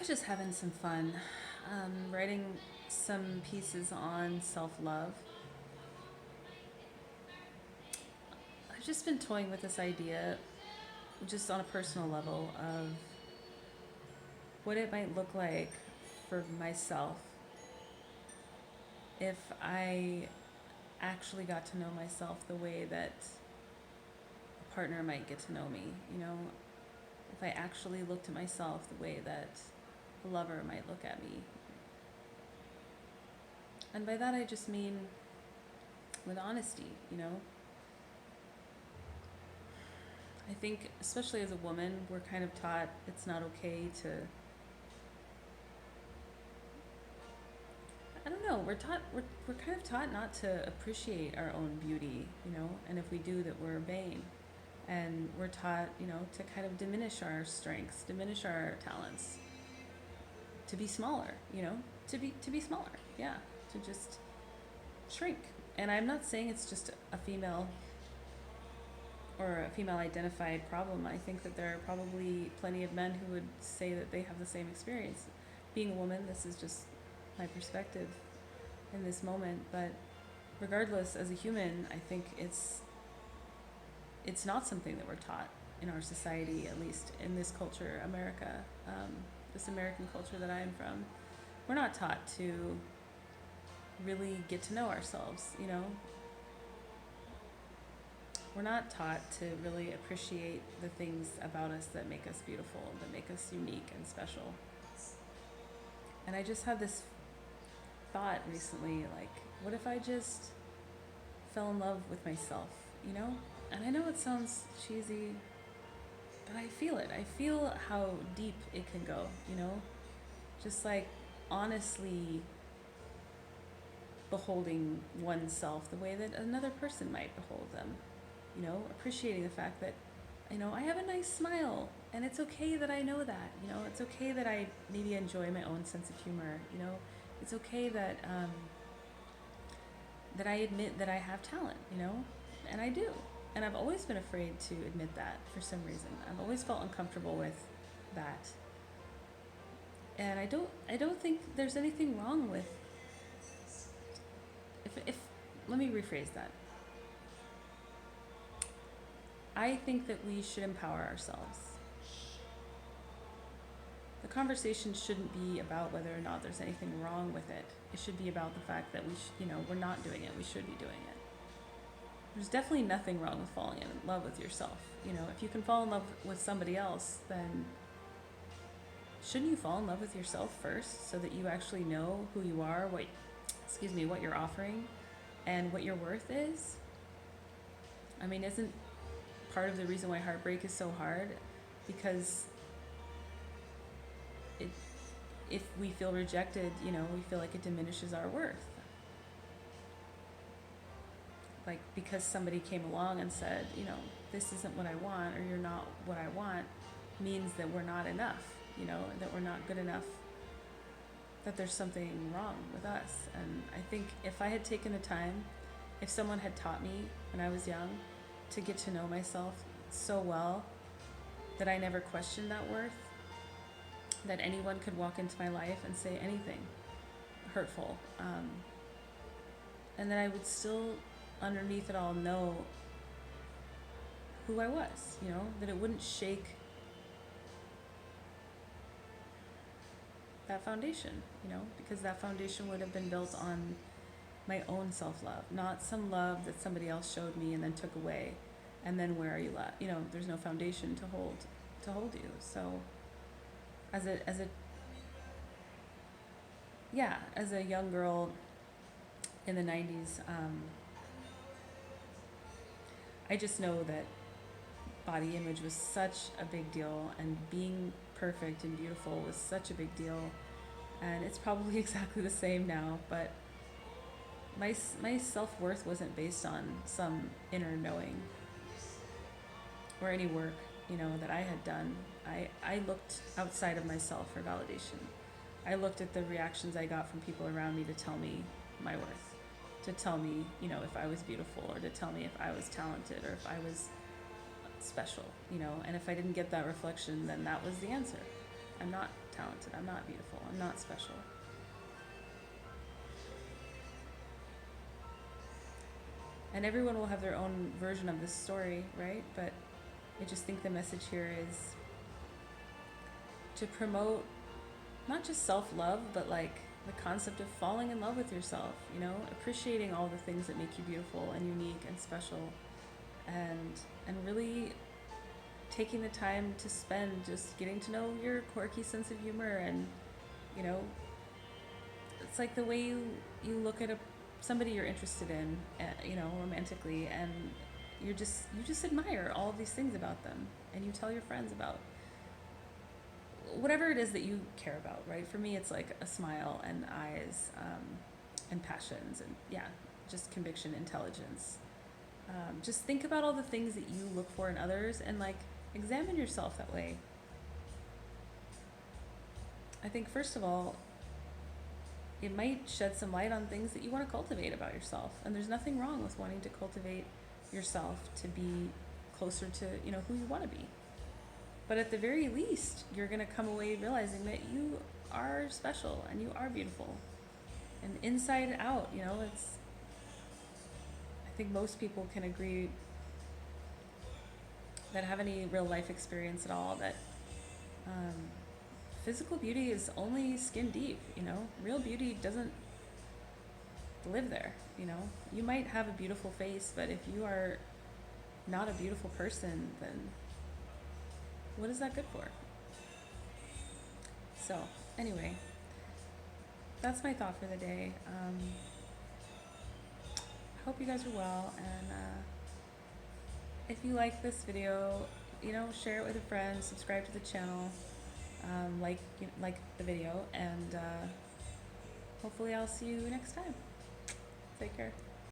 was just having some fun writing some pieces on self love. I've just been toying with this idea, just on a personal level, of what it might look like for myself if I actually got to know myself the way that a partner might get to know me. If I actually looked at myself the way that a lover might look at me. And by that I just mean with honesty. I think, especially as a woman, we're kind of taught it's not okay to. I don't know. We're kind of taught not to appreciate our own beauty. And if we do, that we're vain, and we're taught to kind of diminish our strengths, diminish our talents, to be smaller. To be smaller, yeah, to just shrink. And I'm not saying it's just a female or a female identified problem. I think that there are probably plenty of men who would say that they have the same experience. Being a woman, this is just my perspective in this moment. But regardless, as a human, I think it's not something that we're taught in our society, at least in this culture, America, this American culture that I'm from. We're not taught to really get to know ourselves. We're not taught to really appreciate the things about us that make us beautiful, that make us unique and special. And I just had this thought recently, like, what if I just fell in love with myself? And I know it sounds cheesy, but I feel it. I feel how deep it can go. Just like honestly beholding oneself the way that another person might behold them. Appreciating the fact that, I have a nice smile, and it's okay that I know that. It's okay that I maybe enjoy my own sense of humor. It's okay that that I admit that I have talent. And I do. And I've always been afraid to admit that for some reason. I've always felt uncomfortable with that. And I don't think there's anything wrong with if let me rephrase that. I think that we should empower ourselves. The conversation shouldn't be about whether or not there's anything wrong with it. It should be about the fact that we're not doing it. We should be doing it. There's definitely nothing wrong with falling in love with yourself. If you can fall in love with somebody else, then shouldn't you fall in love with yourself first, so that you actually know who you are, what you're offering, and what your worth is? I mean, isn't part of the reason why heartbreak is so hard because if we feel rejected, we feel like it diminishes our worth. Like, because somebody came along and said, this isn't what I want, or you're not what I want, means that we're not enough, that we're not good enough, that there's something wrong with us. And I think if I had taken the time, if someone had taught me when I was young to get to know myself so well that I never questioned that worth, that anyone could walk into my life and say anything hurtful, and that I would still, underneath it all, know who I was, that it wouldn't shake that foundation, because that foundation would have been built on my own self-love, not some love that somebody else showed me and then took away, and then where are you left? There's no foundation to hold you. So as a young girl in the 90s, I just know that body image was such a big deal, and being perfect and beautiful was such a big deal, and it's probably exactly the same now, but my self-worth wasn't based on some inner knowing or any work, that I had done. I looked outside of myself for validation. I looked at the reactions I got from people around me to tell me my worth, to tell me, if I was beautiful, or to tell me if I was talented, or if I was special, and if I didn't get that reflection, then that was the answer. I'm not talented. I'm not beautiful. I'm not special. And everyone will have their own version of this story, right? But I just think the message here is to promote not just self-love, but like the concept of falling in love with yourself, you know, appreciating all the things that make you beautiful and unique and special, and really taking the time to spend just getting to know your quirky sense of humor. And you know, it's like the way you look at somebody you're interested in, you know, romantically, and you just admire all of these things about them, and you tell your friends about whatever it is that you care about, right? For me, it's like a smile and eyes, and passions, and yeah, just conviction, intelligence. Just think about all the things that you look for in others, and like examine yourself that way. I think first of all, it might shed some light on things that you want to cultivate about yourself, and there's nothing wrong with wanting to cultivate yourself to be closer to, you know, who you want to be. But at the very least, you're going to come away realizing that you are special and you are beautiful. And inside out, you know, I think most people can agree that have any real life experience at all that um, physical beauty is only skin deep, you know? Real beauty doesn't live there, you know? You might have a beautiful face, but if you are not a beautiful person, then what is that good for? So, anyway, that's my thought for the day. I hope you guys are well, and if you like this video, you know, share it with a friend, subscribe to the channel, like the video, and hopefully I'll see you next time. Take care.